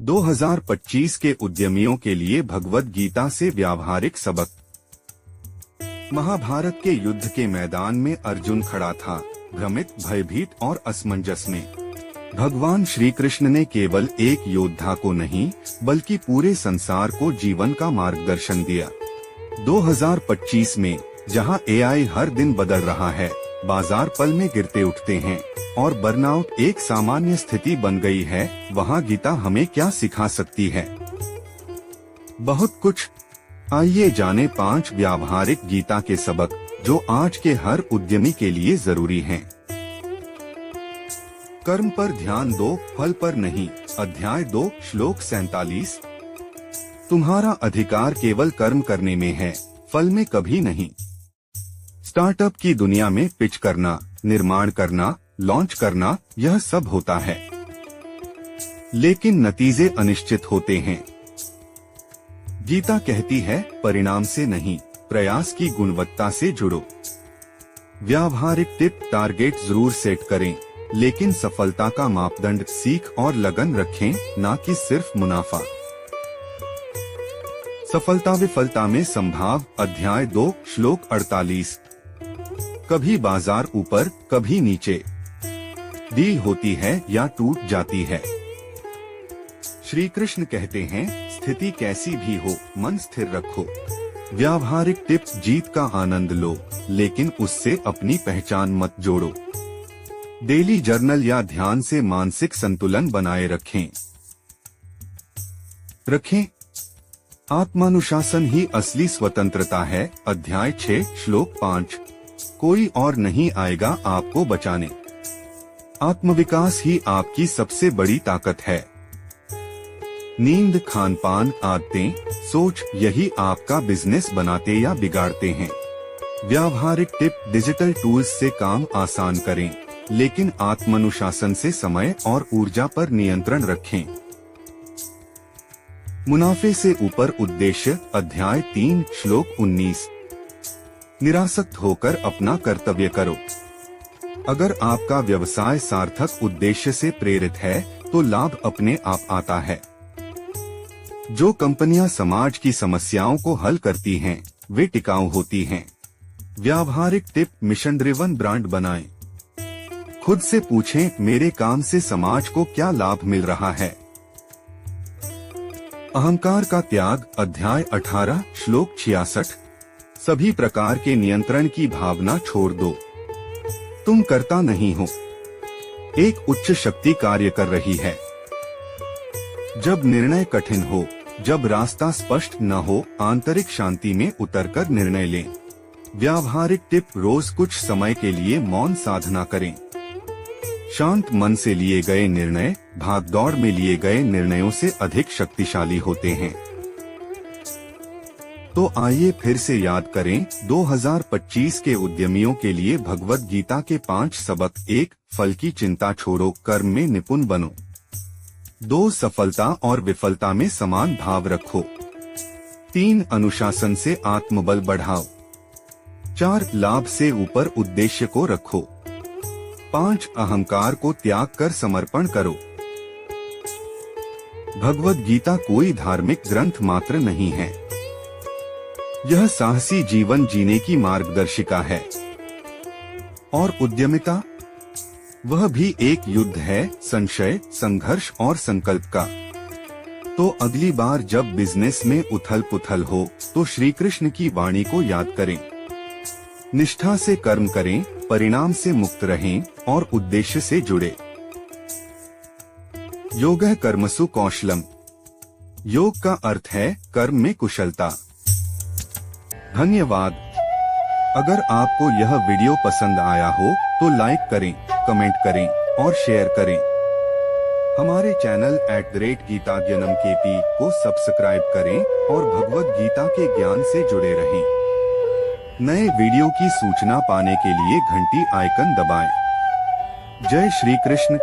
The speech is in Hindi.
2025 के उद्यमियों के लिए भगवद गीता से व्यावहारिक सबक। महाभारत के युद्ध के मैदान में अर्जुन खड़ा था, भ्रमित, भयभीत और असमंजस में। भगवान श्री कृष्ण ने केवल एक योद्धा को नहीं बल्कि पूरे संसार को जीवन का मार्गदर्शन दिया। 2025 में जहां एआई हर दिन बदल रहा है, बाजार पल में गिरते उठते हैं और बर्नआउट एक सामान्य स्थिति बन गई है, वहां गीता हमें क्या सिखा सकती है? बहुत कुछ। आइए जाने 5 व्यावहारिक गीता के सबक जो आज के हर उद्यमी के लिए जरूरी हैं। कर्म पर ध्यान दो, फल पर नहीं। अध्याय 2, श्लोक 47। तुम्हारा अधिकार केवल कर्म करने में है, फल में कभी नहीं। स्टार्टअप की दुनिया में पिच करना, निर्माण करना, लॉन्च करना, यह सब होता है, लेकिन नतीजे अनिश्चित होते हैं। गीता कहती है, परिणाम से नहीं, प्रयास की गुणवत्ता से जुड़ो। व्यावहारिक टिप, टारगेट जरूर सेट करें, लेकिन सफलता का मापदंड सीख और लगन रखें, ना कि सिर्फ मुनाफा। सफलता विफलता में संभाव। अध्याय 2, श्लोक 48। कभी बाजार ऊपर, कभी नीचे, डील होती है या टूट जाती है। श्री कृष्ण कहते हैं, स्थिति कैसी भी हो, मन स्थिर रखो। व्यावहारिक टिप्स, जीत का आनंद लो, लेकिन उससे अपनी पहचान मत जोड़ो। डेली जर्नल या ध्यान से मानसिक संतुलन बनाए रखें। आत्मानुशासन ही असली स्वतंत्रता है। अध्याय 6, श्लोक 5। कोई और नहीं आएगा आपको बचाने। आत्मविकास ही आपकी सबसे बड़ी ताकत है। नींद, खानपान, आदतें, सोच, यही आपका बिजनेस बनाते या बिगाड़ते हैं। व्यावहारिक टिप, डिजिटल टूल्स से काम आसान करें, लेकिन आत्मानुशासन से समय और ऊर्जा पर नियंत्रण रखें। मुनाफे से ऊपर उद्देश्य। अध्याय 3, श्लोक 19। निरासक्त होकर अपना कर्तव्य करो। अगर आपका व्यवसाय सार्थक उद्देश्य से प्रेरित है, तो लाभ अपने आप आता है। जो कंपनियां समाज की समस्याओं को हल करती हैं, वे टिकाऊ होती हैं। व्यावहारिक टिप, मिशन ड्रिवन ब्रांड बनाएं। खुद से पूछें, मेरे काम से समाज को क्या लाभ मिल रहा है? अहंकार का त्याग। अध्याय 18, श्लोक 66। सभी प्रकार के नियंत्रण की भावना छोड़ दो। तुम करता नहीं हो, एक उच्च शक्ति कार्य कर रही है। जब निर्णय कठिन हो, जब रास्ता स्पष्ट न हो, आंतरिक शांति में उतरकर निर्णय लें। व्यावहारिक टिप, रोज कुछ समय के लिए मौन साधना करें। शांत मन से लिए गए निर्णय भागदौड़ में लिए गए निर्णयों से अधिक शक्तिशाली होते हैं। तो आइए फिर से याद करें 2025 के उद्यमियों के लिए भगवद गीता के 5 सबक। 1, फल की चिंता छोड़ो, कर्म में निपुण बनो। 2, सफलता और विफलता में समान भाव रखो। 3, अनुशासन से आत्मबल बढ़ाओ। 4, लाभ से ऊपर उद्देश्य को रखो। 5, अहंकार को त्याग कर समर्पण करो। भगवद गीता कोई धार्मिक ग्रंथ मात्र नहीं है, यह साहसी जीवन जीने की मार्गदर्शिका है। और उद्यमिता, वह भी एक युद्ध है, संशय, संघर्ष और संकल्प का। तो अगली बार जब बिजनेस में उथल पुथल हो, तो श्री कृष्ण की वाणी को याद करें। निष्ठा से कर्म करें, परिणाम से मुक्त रहें और उद्देश्य से जुड़े। योगः कर्मसु कौशलम। योग का अर्थ है कर्म में कुशलता। धन्यवाद। अगर आपको यह वीडियो पसंद आया हो तो लाइक करें, कमेंट करें और शेयर करें। हमारे चैनल @गीताज्ञानम KP को सब्सक्राइब करें और भगवद गीता के ज्ञान से जुड़े रहें। नए वीडियो की सूचना पाने के लिए घंटी आइकन दबाएं। जय श्री कृष्ण।